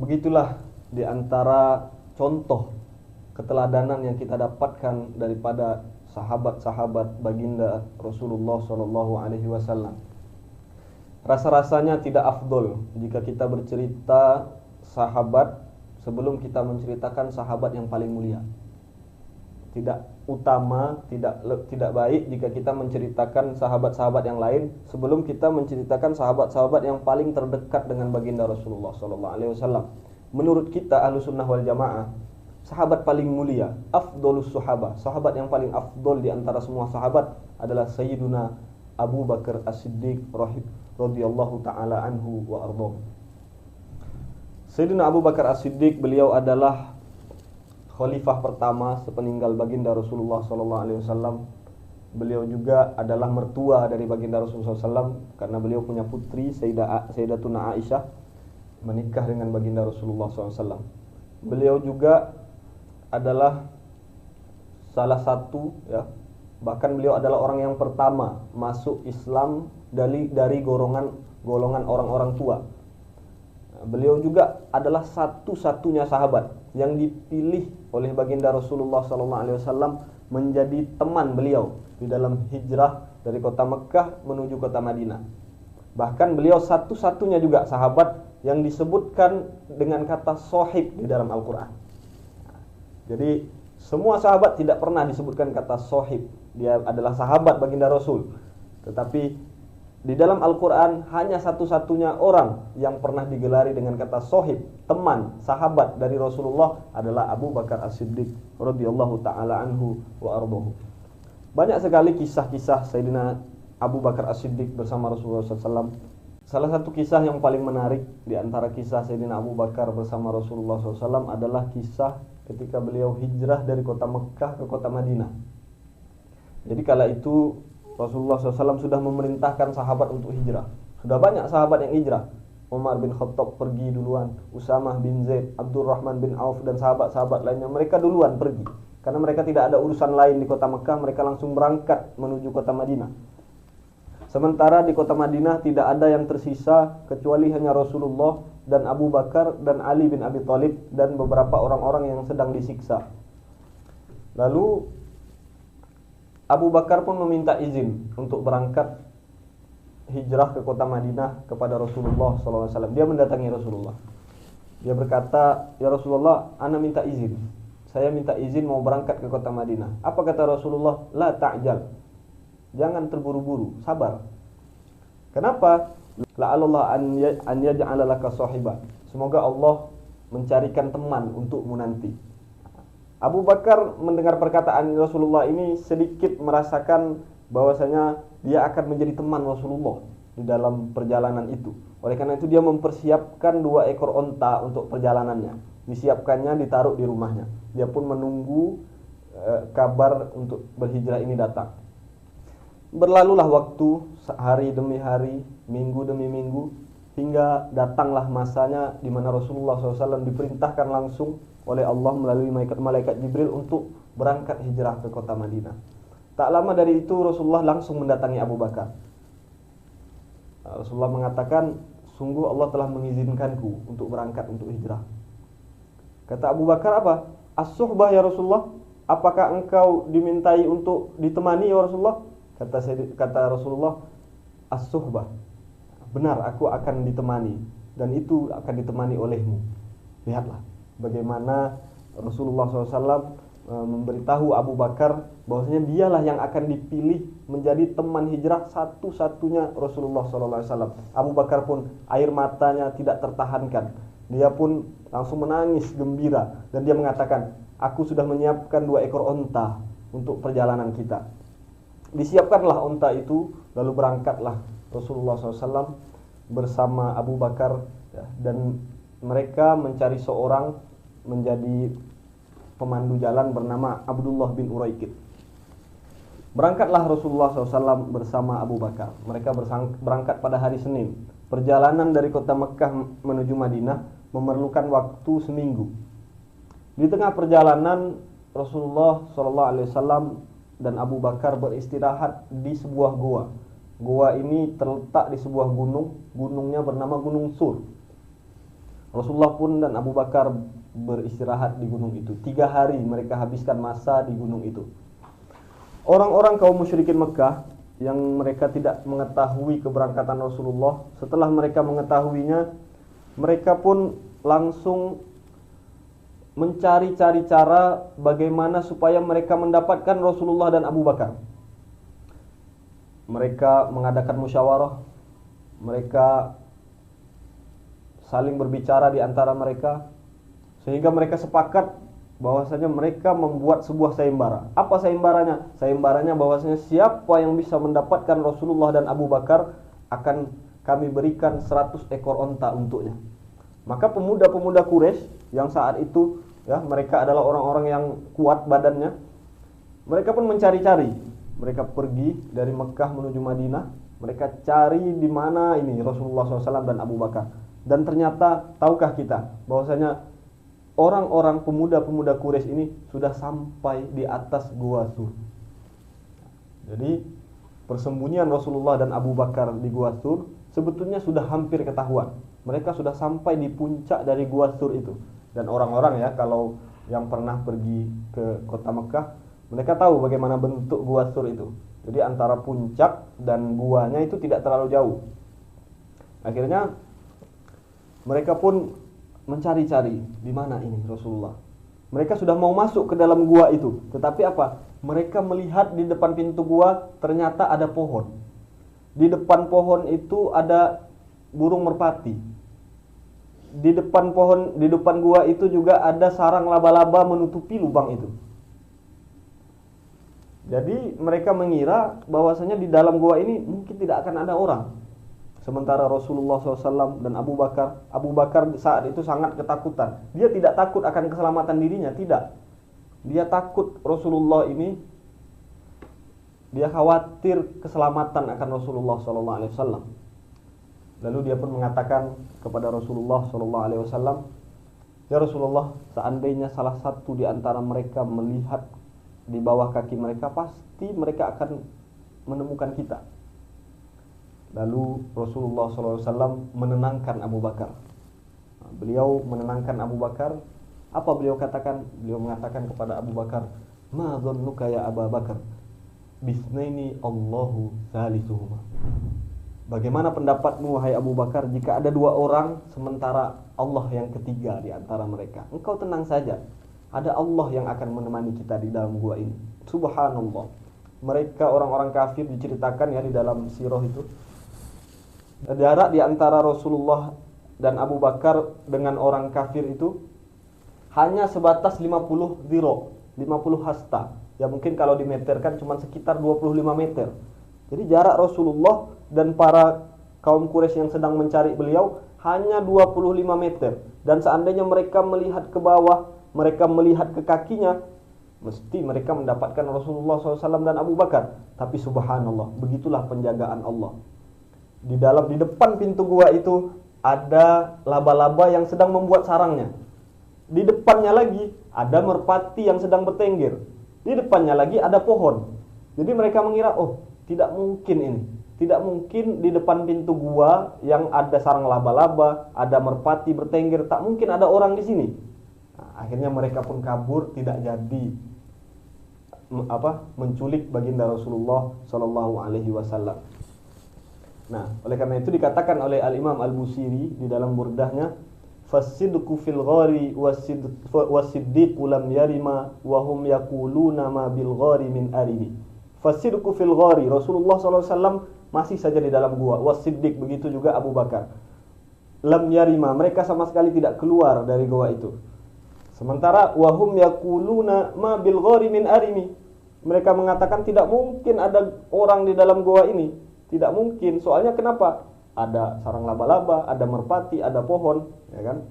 Begitulah di antara contoh keteladanan yang kita dapatkan daripada sahabat-sahabat baginda Rasulullah sallallahu alaihi wasallam. Rasa-rasanya tidak afdol jika kita bercerita sahabat sebelum kita menceritakan sahabat yang paling mulia. Tidak utama, tidak baik jika kita menceritakan sahabat-sahabat yang lain sebelum kita menceritakan sahabat-sahabat yang paling terdekat dengan baginda Rasulullah sallallahu alaihi wasallam. Menurut kita Ahlussunnah wal Jamaah, sahabat paling mulia, afdolus sahabat, sahabat yang paling afdol di antara semua sahabat adalah Sayyiduna Abu Bakar As-Siddiq radhiyallahu taala anhu wa ardhahu. Sayyidina Abu Bakar As-Siddiq, beliau adalah khalifah pertama sepeninggal baginda Rasulullah sallallahu alaihi wasallam. Beliau juga adalah mertua dari baginda Rasulullah SAW karena beliau punya putri Sayyidatuna Aisyah menikah dengan baginda Rasulullah SAW. Beliau juga adalah salah satu, bahkan beliau adalah orang yang pertama masuk Islam dari golongan orang-orang tua. Beliau juga adalah satu-satunya sahabat yang dipilih oleh baginda Rasulullah SAW menjadi teman beliau di dalam hijrah dari kota Mekah menuju kota Madinah. Bahkan beliau satu-satunya juga sahabat yang disebutkan dengan kata sohib di dalam Al-Quran. Jadi semua sahabat tidak pernah disebutkan kata sohib, dia adalah sahabat baginda Rasul. Tetapi di dalam Al-Quran hanya satu-satunya orang yang pernah digelari dengan kata sohib, teman, sahabat dari Rasulullah adalah Abu Bakar As-Siddiq radhiyallahu ta'ala anhu wa ardhahu. Banyak sekali kisah-kisah Sayyidina Abu Bakar As-Siddiq bersama Rasulullah SAW. Salah satu kisah yang paling menarik di antara kisah Sayyidina Abu Bakar bersama Rasulullah SAW adalah kisah ketika beliau hijrah dari kota Mekah ke kota Madinah. Jadi kala itu Rasulullah SAW sudah memerintahkan sahabat untuk hijrah. Sudah banyak sahabat yang hijrah. Umar bin Khattab pergi duluan, Usamah bin Zaid, Abdurrahman bin Auf dan sahabat-sahabat lainnya, mereka duluan pergi. Karena mereka tidak ada urusan lain di kota Mekah, mereka langsung berangkat menuju kota Madinah. Sementara di kota Madinah tidak ada yang tersisa kecuali hanya Rasulullah dan Abu Bakar dan Ali bin Abi Thalib dan beberapa orang-orang yang sedang disiksa. Lalu Abu Bakar pun meminta izin untuk berangkat hijrah ke kota Madinah kepada Rasulullah SAW. Dia mendatangi Rasulullah. Dia berkata, "Ya Rasulullah, ana minta izin. Saya minta izin mau berangkat ke kota Madinah." Apa kata Rasulullah? "La ta'jal." Jangan terburu-buru, sabar. Kenapa? La'allallah an yaj'ala laka sahiba. Semoga Allah mencarikan teman untukmu nanti. Abu Bakar mendengar perkataan Rasulullah ini sedikit merasakan bahwasanya dia akan menjadi teman Rasulullah di dalam perjalanan itu. Oleh karena itu dia mempersiapkan 2 ekor onta untuk perjalanannya. Disiapkannya, ditaruh di rumahnya. Dia pun menunggu kabar untuk berhijrah ini datang. Berlalulah waktu, hari demi hari, minggu demi minggu, hingga datanglah masanya di mana Rasulullah SAW diperintahkan langsung oleh Allah melalui malaikat Jibril untuk berangkat hijrah ke kota Madinah. Tak lama dari itu Rasulullah langsung mendatangi Abu Bakar. Rasulullah mengatakan, "Sungguh Allah telah mengizinkanku untuk berangkat untuk hijrah." Kata Abu Bakar, "Apa? As-suhbah ya Rasulullah? Apakah engkau dimintai untuk ditemani ya Rasulullah?" Kata Rasulullah, "As-suhbah. Benar, aku akan ditemani dan itu akan ditemani olehmu." Lihatlah bagaimana Rasulullah SAW memberitahu Abu Bakar bahwasanya dialah yang akan dipilih menjadi teman hijrah satu-satunya Rasulullah SAW. Abu Bakar pun air matanya tidak tertahankan. Dia pun langsung menangis gembira dan dia mengatakan, "Aku sudah menyiapkan 2 ekor onta untuk perjalanan kita." Disiapkanlah onta itu, lalu berangkatlah Rasulullah SAW bersama Abu Bakar, dan mereka mencari seorang menjadi pemandu jalan bernama Abdullah bin Uraikid. Berangkatlah Rasulullah SAW bersama Abu Bakar. Mereka berangkat pada hari Senin. Perjalanan dari kota Mekah menuju Madinah memerlukan waktu seminggu. Di tengah perjalanan Rasulullah SAW dan Abu Bakar beristirahat di sebuah goa. Goa ini terletak di sebuah gunung. Gunungnya bernama Gunung Sur. Rasulullah pun dan Abu Bakar beristirahat di gunung itu. 3 hari mereka habiskan masa di gunung itu. Orang-orang kaum musyrikin Mekah yang mereka tidak mengetahui keberangkatan Rasulullah, setelah mereka mengetahuinya, mereka pun langsung mencari-cari cara bagaimana supaya mereka mendapatkan Rasulullah dan Abu Bakar. Mereka mengadakan musyawarah, mereka saling berbicara di antara mereka, sehingga mereka sepakat bahwasanya mereka membuat sebuah sayembara. Apa sayembaranya? Sayembaranya bahwasanya siapa yang bisa mendapatkan Rasulullah dan Abu Bakar akan kami berikan 100 ekor onta untuknya. Maka pemuda-pemuda Quraisy yang saat itu ya, mereka adalah orang-orang yang kuat badannya. Mereka pun mencari-cari. Mereka pergi dari Mekah menuju Madinah. Mereka cari di mana ini Rasulullah SAW dan Abu Bakar. Dan ternyata tahukah kita bahwasanya orang-orang pemuda-pemuda Quraisy ini sudah sampai di atas Gua Sur. Jadi persembunyian Rasulullah dan Abu Bakar di Gua Sur sebetulnya sudah hampir ketahuan. Mereka sudah sampai di puncak dari Gua Sur itu. Dan orang-orang ya, kalau yang pernah pergi ke kota Mekah, mereka tahu bagaimana bentuk Gua Sur itu. Jadi antara puncak dan guanya itu tidak terlalu jauh. Akhirnya mereka pun mencari-cari di mana ini Rasulullah. Mereka sudah mau masuk ke dalam gua itu, tetapi apa? Mereka melihat di depan pintu gua ternyata ada pohon. Di depan pohon itu ada burung merpati. Di depan pohon, di depan gua itu juga ada sarang laba-laba menutupi lubang itu. Jadi mereka mengira bahwasanya di dalam gua ini mungkin tidak akan ada orang. Sementara Rasulullah SAW dan Abu Bakar saat itu sangat ketakutan. Dia tidak takut akan keselamatan dirinya, tidak. Dia takut Rasulullah ini, dia khawatir keselamatan akan Rasulullah SAW. Lalu dia pun mengatakan kepada Rasulullah SAW, ya Rasulullah, seandainya salah satu di antara mereka melihat di bawah kaki mereka, pasti mereka akan menemukan kita. Lalu Rasulullah SAW menenangkan Abu Bakar. Beliau menenangkan Abu Bakar. Apa beliau katakan? Beliau mengatakan kepada Abu Bakar, ma dhannuka ya Abu Bakar bisnaini Allahu salisuhuma. Bagaimana pendapatmu wahai Abu Bakar jika ada 2 orang sementara Allah yang ketiga di antara mereka? Engkau tenang saja. Ada Allah yang akan menemani kita di dalam gua ini. Subhanallah. Mereka orang-orang kafir diceritakan ya di dalam sirah itu. Jarak di antara Rasulullah dan Abu Bakar dengan orang kafir itu hanya sebatas 50 dhira, 50 hasta. Ya mungkin kalau dimeterkan cuma sekitar 25 meter. Jadi jarak Rasulullah dan para kaum Quraisy yang sedang mencari beliau hanya 25 meter. Dan seandainya mereka melihat ke bawah, mereka melihat ke kakinya, mesti mereka mendapatkan Rasulullah SAW dan Abu Bakar. Tapi subhanallah, begitulah penjagaan Allah. Di depan pintu gua itu ada laba-laba yang sedang membuat sarangnya. Di depannya lagi ada merpati yang sedang bertengger. Di depannya lagi ada pohon. Jadi mereka mengira, oh, tidak mungkin ini. Tidak mungkin di depan pintu gua yang ada sarang laba-laba, ada merpati bertengger, tak mungkin ada orang di sini. Nah, akhirnya mereka pun kabur, tidak jadi menculik baginda Rasulullah sallallahu alaihi wasallam. Nah, oleh karena itu dikatakan oleh Al-Imam Al-Busiri di dalam burdahnya, fasidqu fil ghari wasiddiqu lam yarima wa hum yaquluna ma bil ghari min arihi. Fasidqu fil ghari, Rasulullah SAW masih saja di dalam gua. Wasiddiq, begitu juga Abu Bakar. Lam yarima, mereka sama sekali tidak keluar dari gua itu. Sementara wa hum yaquluna ma bil ghari min arimi, mereka mengatakan tidak mungkin ada orang di dalam gua ini. Tidak mungkin, soalnya kenapa? Ada sarang laba-laba, ada merpati, ada pohon, ya kan?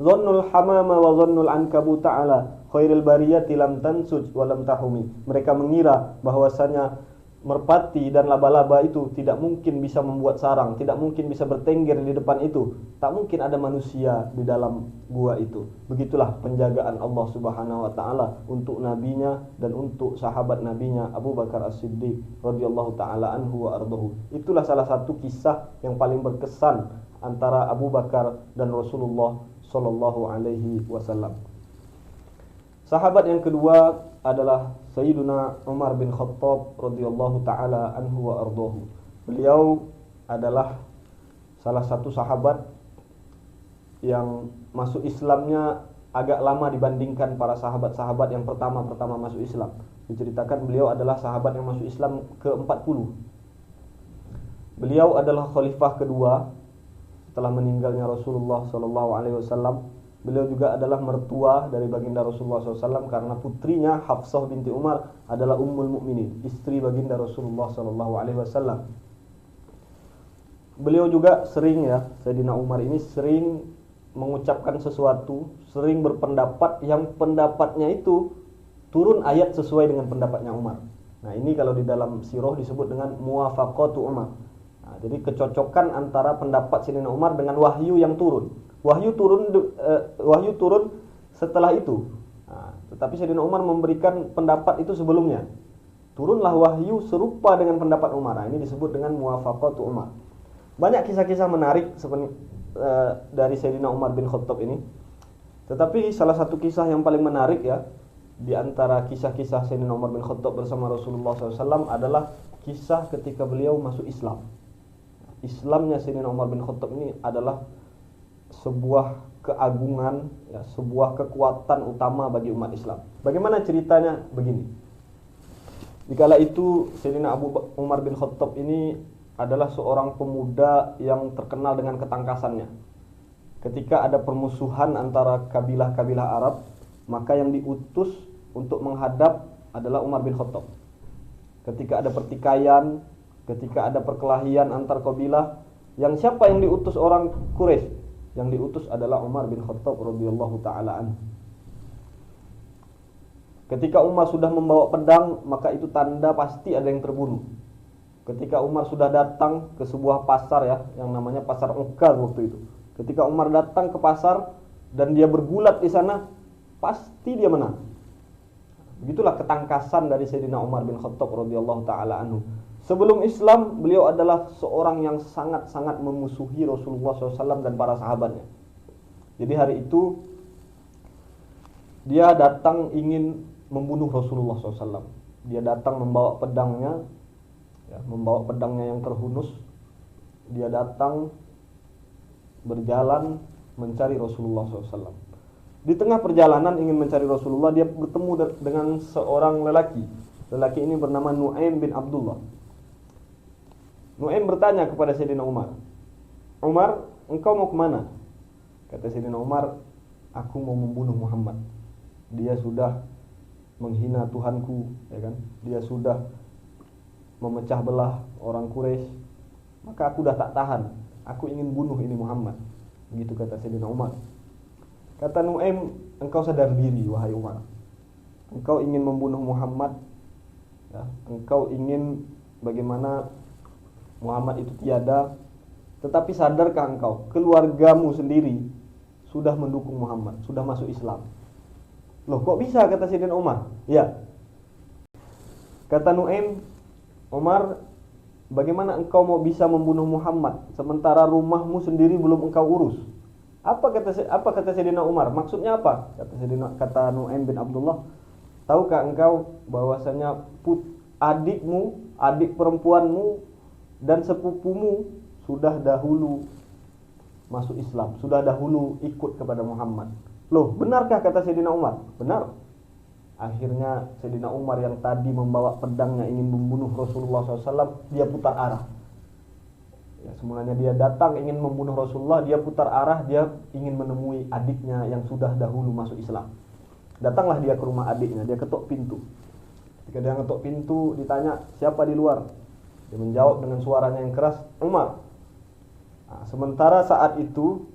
Dhannul hamama wa dhannul ankabut ta'ala khairil bariyati lam tansuj wa lam tahumi. Mereka mengira bahwasanya merpati dan laba-laba itu tidak mungkin bisa membuat sarang, tidak mungkin bisa bertengger di depan itu, tak mungkin ada manusia di dalam gua itu. Begitulah penjagaan Allah Subhanahu wa taala untuk nabinya dan untuk sahabat nabinya Abu Bakar As-Siddiq radhiyallahu taala anhu wa ardahu. Itulah salah satu kisah yang paling berkesan antara Abu Bakar dan Rasulullah sallallahu alaihi wasallam. Sahabat yang kedua adalah Sayyiduna Umar bin Khattab radhiyallahu taala anhu wa ardahu. Beliau adalah salah satu sahabat yang masuk Islamnya agak lama dibandingkan para sahabat-sahabat yang pertama masuk Islam. Diceritakan beliau adalah sahabat yang masuk Islam ke-40. Beliau adalah khalifah kedua setelah meninggalnya Rasulullah sallallahu alaihi wasallam. Beliau juga adalah mertua dari baginda Rasulullah SAW karena putrinya Hafsah binti Umar adalah Ummul Mukminin, istri baginda Rasulullah SAW. Beliau juga sering Sayyidina Umar ini sering mengucapkan sesuatu, sering berpendapat yang pendapatnya itu turun ayat sesuai dengan pendapatnya Umar. Nah ini kalau di dalam sirah disebut dengan muwafaqatu Umar. Nah, jadi kecocokan antara pendapat Sayyidina Umar dengan wahyu yang turun. Wahyu turun setelah itu. Nah, tetapi Sayyidina Umar memberikan pendapat itu sebelumnya. Turunlah wahyu serupa dengan pendapat Umar. Nah, ini disebut dengan muwafaqatu Umar. Banyak kisah-kisah menarik dari Sayyidina Umar bin Khattab ini. Tetapi salah satu kisah yang paling menarik di antara kisah-kisah Sayyidina Umar bin Khattab bersama Rasulullah SAW adalah kisah ketika beliau masuk Islam. Islamnya Sayyidina Umar bin Khattab ini adalah sebuah keagungan, sebuah kekuatan utama bagi umat Islam. Bagaimana ceritanya? Begini. Dikala itu Sayyidina Umar bin Khattab ini adalah seorang pemuda yang terkenal dengan ketangkasannya. Ketika ada permusuhan antara kabilah-kabilah Arab, maka yang diutus untuk menghadap adalah Umar bin Khattab. Ketika ada pertikaian, ketika ada perkelahian antar kabilah, siapa yang diutus? Orang Quraisy. Yang diutus adalah Umar bin Khattab radhiyallahu taala anhu. Ketika Umar sudah membawa pedang, maka itu tanda pasti ada yang terbunuh. Ketika Umar sudah datang ke sebuah pasar yang namanya Pasar Uqad waktu itu. Ketika Umar datang ke pasar dan dia bergulat di sana, pasti dia menang. Begitulah ketangkasan dari Sayyidina Umar bin Khattab radhiyallahu taala anhu. Sebelum Islam, beliau adalah seorang yang sangat-sangat memusuhi Rasulullah SAW dan para sahabatnya. Jadi hari itu dia datang ingin membunuh Rasulullah SAW. Dia datang membawa pedangnya, yang terhunus. Dia datang berjalan mencari Rasulullah SAW. Di tengah perjalanan ingin mencari Rasulullah, dia bertemu dengan seorang lelaki. Lelaki ini bernama Nu'aim bin Abdullah. Nu'aim bertanya kepada Sayyidina Umar, "Umar, engkau mau kemana?" Kata Sayyidina Umar, "Aku mau membunuh Muhammad. Dia sudah menghina Tuhanku, Dia sudah memecah belah orang Quraisy. Maka aku dah tak tahan. Aku ingin bunuh ini Muhammad." Begitu kata Sayyidina Umar. Kata Nu'aim, "Engkau sadar diri wahai Umar. Engkau ingin membunuh Muhammad, engkau ingin bagaimana Muhammad itu tiada, tetapi sadarkah engkau keluargamu sendiri sudah mendukung Muhammad, sudah masuk Islam?" "Loh, kok bisa?" kata Sayyidina Umar. "Ya." Kata Nu'aim, "Umar, bagaimana engkau mau bisa membunuh Muhammad sementara rumahmu sendiri belum engkau urus?" Apa kata Sayyidina Umar? "Maksudnya apa?" Kata Nu'aim bin Abdullah, "Tahukah engkau bahwasanya adikmu, adik perempuanmu dan sepupumu sudah dahulu masuk Islam, sudah dahulu ikut kepada Muhammad?" "Loh, benarkah?" kata Sayyidina Umar. "Benar." Akhirnya Sayyidina Umar yang tadi membawa pedangnya ingin membunuh Rasulullah SAW, dia putar arah. Semulanya dia datang ingin membunuh Rasulullah, dia putar arah, dia ingin menemui adiknya yang sudah dahulu masuk Islam. Datanglah dia ke rumah adiknya, dia ketuk pintu. Ketika dia ketuk pintu, ditanya, "Siapa di luar?" Dia menjawab dengan suaranya yang keras, "Umar." Nah, sementara saat itu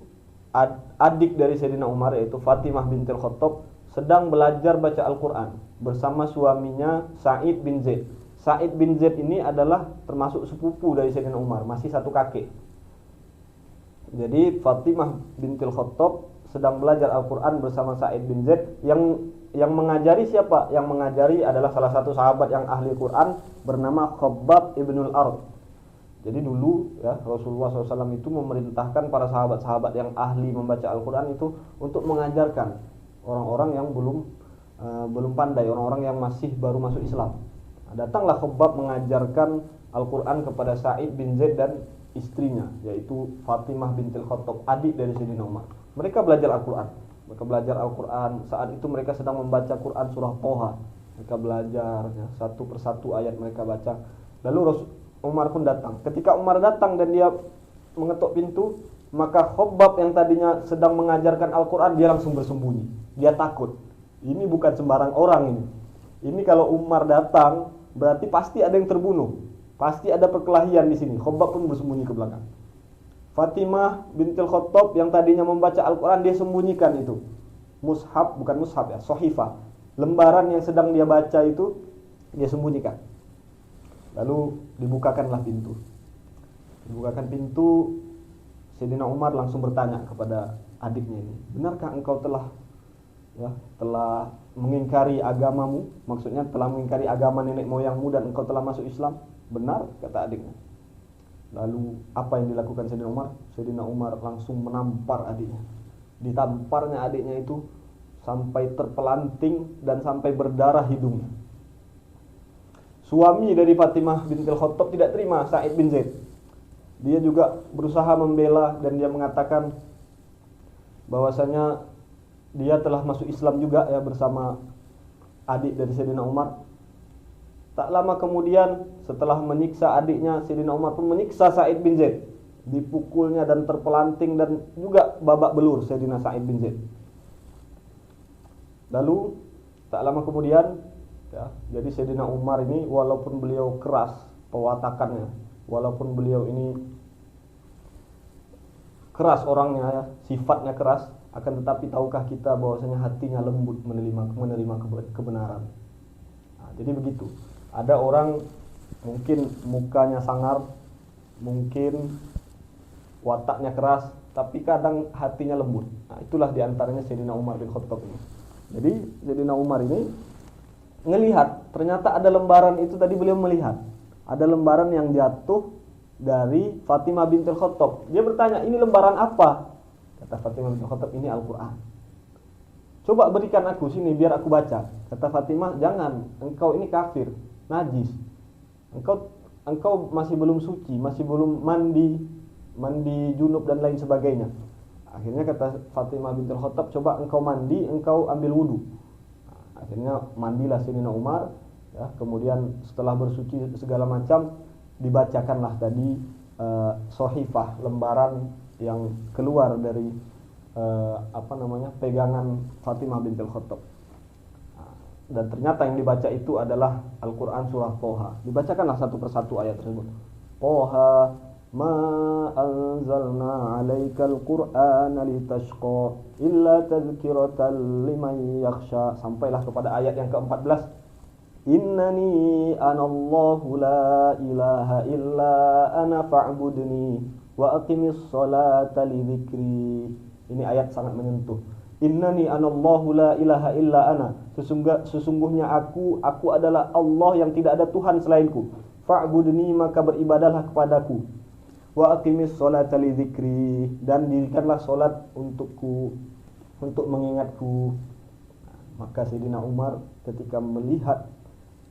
adik dari Sayyidina Umar, yaitu Fatimah bintul Khattab, sedang belajar baca Al-Quran bersama suaminya Sa'id bin Zaid. Sa'id bin Zaid ini adalah termasuk sepupu dari Sayyidina Umar, masih satu kakek. Jadi Fatimah bintil Khattab sedang belajar Al-Quran bersama Sa'id bin Zaid. Yang mengajari siapa? Yang mengajari adalah salah satu sahabat yang ahli Quran bernama Khabbab ibnul Ard. Jadi dulu ya Rasulullah SAW itu memerintahkan para sahabat-sahabat yang ahli membaca Al-Quran itu untuk mengajarkan orang-orang yang belum pandai, orang-orang yang masih baru masuk Islam. Datanglah Khabbab mengajarkan Al-Quran kepada Sa'id bin Zaid dan istrinya, yaitu Fatimah bintil Khattab, adik dari Sayyidina Umar. Mereka belajar Al-Quran. Saat itu mereka sedang membaca Quran surah Toha. Mereka belajar ya, satu persatu ayat mereka baca. Lalu Umar pun datang. Ketika Umar datang dan dia mengetuk pintu, maka Khabbab yang tadinya sedang mengajarkan Al-Quran, dia langsung bersembunyi. Dia takut. Ini bukan sembarang orang ini. Ini kalau Umar datang, berarti pasti ada yang terbunuh. Pasti ada perkelahian di sini. Khabbab pun bersembunyi ke belakang. Fatimah bintil Khattab yang tadinya membaca Al-Quran, dia sembunyikan itu. Bukan mushaf ya, sohifah. Lembaran yang sedang dia baca itu, dia sembunyikan. Lalu dibukakanlah pintu. Dibukakan pintu, Sayyidina Umar langsung bertanya kepada adiknya ini, benarkah engkau telah mengingkari agamamu? Maksudnya telah mengingkari agama nenek moyangmu dan engkau telah masuk Islam? Benar, kata adiknya. Lalu apa yang dilakukan Sayyidina Umar? Sayyidina Umar langsung menampar adiknya. Ditamparnya adiknya itu sampai terpelanting dan sampai berdarah hidungnya. Suami dari Fatimah bintil Khattab tidak terima, Sa'id bin Zaid. Dia juga berusaha membela dan dia mengatakan bahwasanya dia telah masuk Islam juga ya bersama adik dari Sayyidina Umar. Tak lama kemudian setelah menyiksa adiknya, Sayyidina Umar pun menyiksa Sa'id bin Zaid. Dipukulnya dan terpelanting dan juga babak belur Sayyidina Sa'id bin Zaid. Lalu tak lama kemudian ya, jadi Sayyidina Umar ini walaupun beliau keras pewatakannya, walaupun beliau ini keras orangnya ya, sifatnya keras, akan tetapi tahukah kita bahwasanya hatinya lembut menerima kebenaran. Nah, jadi begitu. Ada orang mungkin mukanya sangar, mungkin wataknya keras, tapi kadang hatinya lembut. Nah, itulah diantaranya Sayyidina Umar bin Khattab ini. Jadi Sayyidina Umar ini ngelihat, ternyata ada lembaran itu tadi beliau melihat. Ada lembaran yang jatuh dari Fatimah bintul Khattab. Dia bertanya, ini lembaran apa? Kata Fatimah bintul Khattab, ini Al-Quran. Coba berikan aku sini biar aku baca. Kata Fatimah, jangan, engkau ini kafir, najis. Engkau masih belum suci, masih belum mandi junub dan lain sebagainya. Akhirnya kata Fatimah bintul Khattab, coba engkau mandi, engkau ambil wudu. Akhirnya mandilah Sayyidina Umar ya, kemudian setelah bersuci segala macam, dibacakanlah tadi sohifah, lembaran yang keluar dari pegangan Fatimah bintul Khattab. Dan ternyata yang dibaca itu adalah Al-Quran surah Toha. Dibacakanlah satu persatu ayat tersebut. Toha ma anzalna 'alaikal Qur'ana litashqa illa tadhkiratan liman yakhsha, sampailah kepada ayat yang ke-14. Innani anallahu la ilaha illa ana fa'budni wa aqimis salata li dzikri. Ini ayat sangat menyentuh. Innani anallahu la ilaha illa ana, sesungguhnya aku adalah Allah yang tidak ada Tuhan selainku. Fa'budni, maka beribadahlah kepadaku. Wa aqimis sholata li dzikri, dan dirikanlah salat untukku, untuk mengingatku. Maka Sayyidina Umar ketika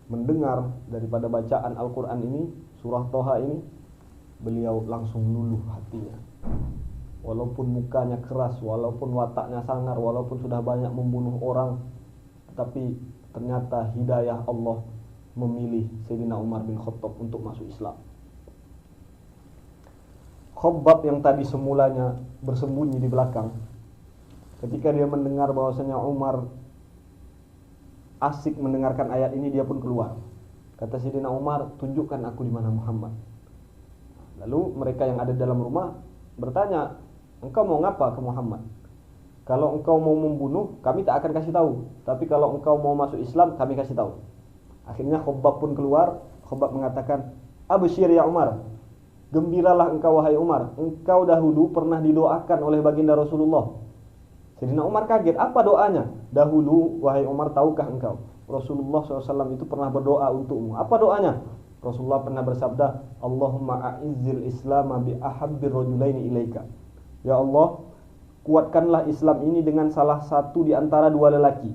mendengar daripada bacaan Al-Quran ini, surah Toha ini, beliau langsung luluh hatinya. Walaupun mukanya keras, walaupun wataknya sangar, walaupun sudah banyak membunuh orang, tapi ternyata hidayah Allah memilih Sayyidina Umar bin Khattab untuk masuk Islam. Khabbab yang tadi semulanya bersembunyi di belakang, ketika dia mendengar bahwasanya Umar asik mendengarkan ayat ini, dia pun keluar. Kata Sayyidina Umar, tunjukkan aku di mana Muhammad. Lalu mereka yang ada dalam rumah bertanya, engkau mau ngapa ke Muhammad? Kalau engkau mau membunuh, kami tak akan kasih tahu. Tapi kalau engkau mau masuk Islam, kami kasih tahu. Akhirnya Khabbab pun keluar Khabbab mengatakan, "Absyir ya Umar, gembiralah engkau wahai Umar, engkau dahulu pernah didoakan oleh baginda Rasulullah." Sayyidina Umar kaget, apa doanya? "Dahulu wahai Umar, tahukah engkau Rasulullah SAW itu pernah berdoa untukmu." Apa doanya? Rasulullah pernah bersabda, "Allahumma a'izzil Islam bi ahabbir rajulaini ilaika." Ya Allah, kuatkanlah Islam ini dengan salah satu di antara dua lelaki.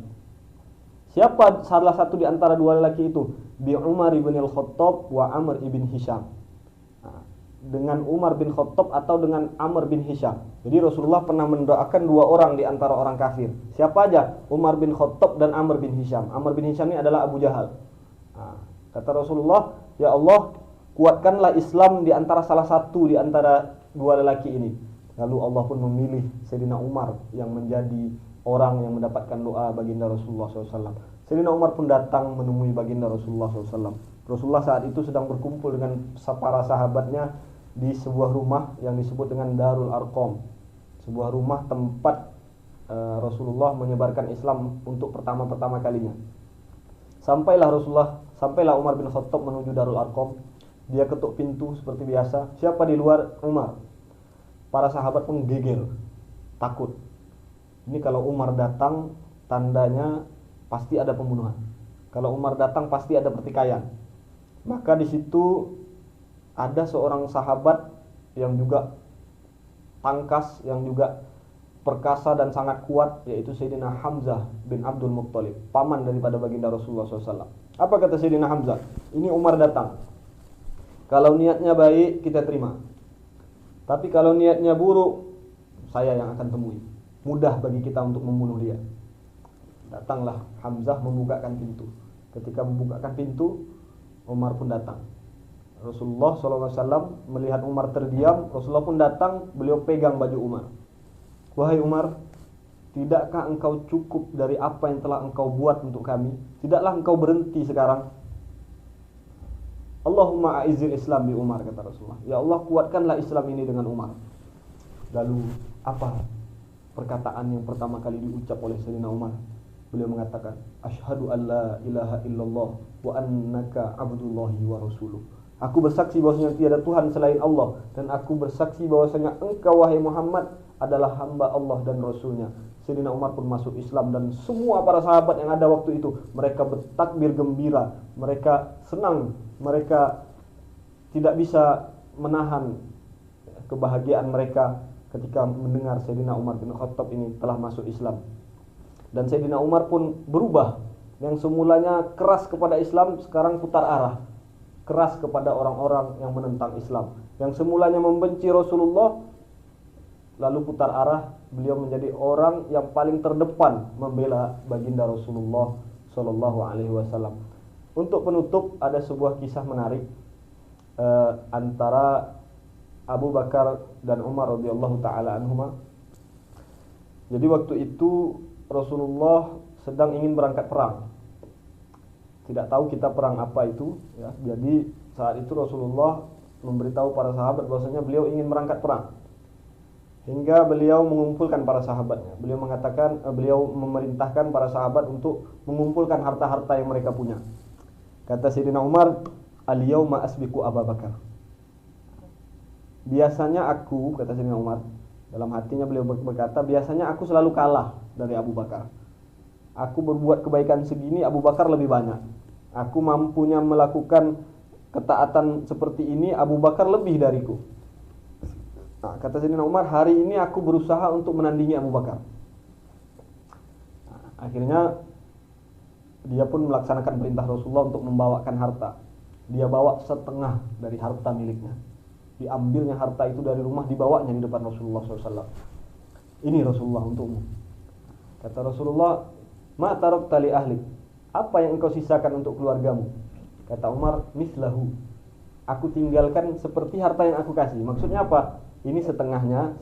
Siapa salah satu di antara dua lelaki itu? Bi Umar ibn al-Khattab wa Amr ibn Hisham. Dengan Umar bin Khattab atau dengan Amr bin Hisham. Jadi Rasulullah pernah mendoakan dua orang di antara orang kafir. Siapa aja? Umar bin Khattab dan Amr bin Hisham. Amr bin Hisham ini adalah Abu Jahal. Kata Rasulullah, "Ya Allah, kuatkanlah Islam di antara salah satu di antara dua lelaki ini." Lalu Allah pun memilih Sayyidina Umar yang menjadi orang yang mendapatkan doa baginda Rasulullah SAW. Sayyidina Umar pun datang menemui baginda Rasulullah SAW. Rasulullah saat itu sedang berkumpul dengan para sahabatnya di sebuah rumah yang disebut dengan Darul Arqam, sebuah rumah tempat Rasulullah menyebarkan Islam untuk pertama kalinya. Sampailah Umar bin Khattab menuju Darul Arqam. Dia ketuk pintu seperti biasa. Siapa di luar? Umar. Para sahabat pun geger, takut. Ini kalau Umar datang, tandanya pasti ada pembunuhan. Kalau Umar datang pasti ada pertikaian. Maka di situ ada seorang sahabat yang juga tangkas, yang juga perkasa dan sangat kuat, yaitu Sayyidina Hamzah bin Abdul Muttalib, paman daripada baginda Rasulullah SAW. Apa kata Sayyidina Hamzah? Ini Umar datang. Kalau niatnya baik, kita terima. Tapi kalau niatnya buruk, saya yang akan temui. Mudah bagi kita untuk membunuh dia. Datanglah Hamzah membukakan pintu. Ketika membukakan pintu, Umar pun datang. Rasulullah SAW melihat Umar terdiam, Rasulullah pun datang, beliau pegang baju Umar. "Wahai Umar, tidakkah engkau cukup dari apa yang telah engkau buat untuk kami? Tidaklah engkau berhenti sekarang?" "Allahumma a'izzil Islam bi Umar," kata Rasulullah. Ya Allah, kuatkanlah Islam ini dengan Umar. Lalu apa perkataan yang pertama kali diucap oleh Sayyidina Umar? Beliau mengatakan, "Asyhadu an la ilaha illallah wa annaka abdullahi wa rasuluh." Aku bersaksi bahwasanya tiada Tuhan selain Allah, dan aku bersaksi bahwasanya engkau wahai Muhammad adalah hamba Allah dan Rasulnya. Sayyidina Umar pun masuk Islam, dan semua para sahabat yang ada waktu itu, mereka bertakbir gembira, mereka senang, mereka tidak bisa menahan kebahagiaan mereka ketika mendengar Sayyidina Umar bin Khattab ini telah masuk Islam. Dan Sayyidina Umar pun berubah, yang semulanya keras kepada Islam sekarang putar arah, keras kepada orang-orang yang menentang Islam. Yang semulanya membenci Rasulullah, lalu putar arah, beliau menjadi orang yang paling terdepan membela baginda Rasulullah Sallallahu Alaihi Wasallam. Untuk penutup, ada sebuah kisah menarik antara Abu Bakar dan Umar radhiyallahu taala anhuma. Jadi waktu itu Rasulullah sedang ingin berangkat perang. Tidak tahu kita perang apa itu, ya. Jadi saat itu Rasulullah memberitahu para sahabat bahwasanya beliau ingin berangkat perang. Hingga beliau mengumpulkan para sahabatnya. Beliau memerintahkan para sahabat untuk mengumpulkan harta-harta yang mereka punya. Kata Sayyidina Umar, "Al-yauma asbiqu Abu Bakar." Biasanya aku, kata Sayyidina Umar, dalam hatinya beliau berkata, biasanya aku selalu kalah dari Abu Bakar. Aku berbuat kebaikan segini, Abu Bakar lebih banyak. Aku mampunya melakukan ketaatan seperti ini, Abu Bakar lebih dariku. Nah, kata Sayyidina Umar, hari ini aku berusaha untuk menandingi Abu Bakar. Nah, akhirnya dia pun melaksanakan perintah Rasulullah untuk membawakan harta. Dia bawa setengah dari harta miliknya. Diambilnya harta itu dari rumah, dibawanya di depan Rasulullah SAW. "Ini Rasulullah untukmu." Kata Rasulullah, "Ma tarakta li ahlik." Apa yang engkau sisakan untuk keluargamu? Kata Umar, "Mislahu." Aku tinggalkan seperti harta yang aku kasih. Maksudnya apa? Ini setengahnya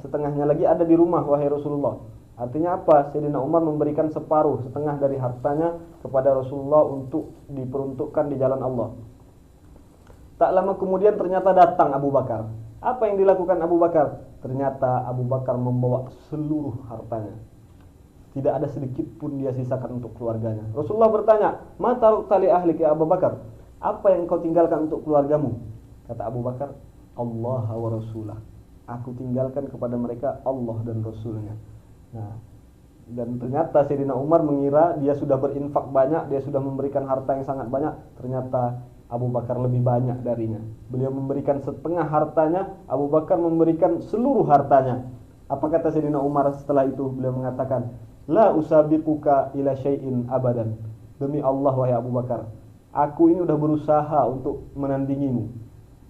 lagi ada di rumah, wahai Rasulullah. Artinya apa? Sayyidina Umar memberikan separuh, setengah dari hartanya kepada Rasulullah untuk diperuntukkan di jalan Allah. Tak lama kemudian ternyata datang Abu Bakar. Apa yang dilakukan Abu Bakar? Ternyata Abu Bakar membawa seluruh hartanya. Tidak ada sedikit pun dia sisakan untuk keluarganya. Rasulullah bertanya, "Ma tarakta li ahlik ya Abu Bakar?" apa yang kau tinggalkan untuk keluargamu? Kata Abu Bakar, Allah wa Rasulah. Aku tinggalkan kepada mereka Allah dan Rasulnya. Nah, dan ternyata Sayyidina Umar mengira dia sudah berinfak banyak, dia sudah memberikan harta yang sangat banyak. Ternyata Abu Bakar lebih banyak darinya. Beliau memberikan setengah hartanya, Abu Bakar memberikan seluruh hartanya. Apa kata Sayyidina Umar setelah itu? Beliau mengatakan, la usabiquka ila syai'in abadan. Demi Allah wahai Abu Bakar, aku ini udah berusaha untuk menandingimu,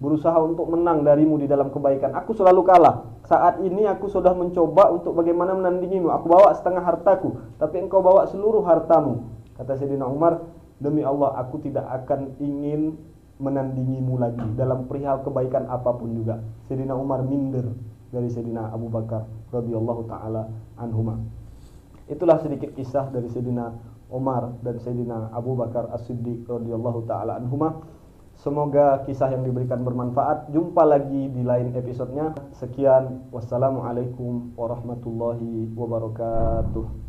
berusaha untuk menang darimu di dalam kebaikan. Aku selalu kalah. Saat ini aku sudah mencoba untuk bagaimana menandingimu. Aku bawa setengah hartaku, tapi engkau bawa seluruh hartamu. Kata Sayyidina Umar, demi Allah aku tidak akan ingin menandingimu lagi dalam perihal kebaikan apapun juga. Sayyidina Umar minder dari Sayyidina Abu Bakar radhiyallahu taala anhuma. Itulah sedikit kisah dari Sayyidina Umar dan Sayyidina Abu Bakar As-Siddiq radhiyallahu taala anhuma. Semoga kisah yang diberikan bermanfaat. Jumpa lagi di lain episodenya. Sekian, wassalamualaikum warahmatullahi wabarakatuh.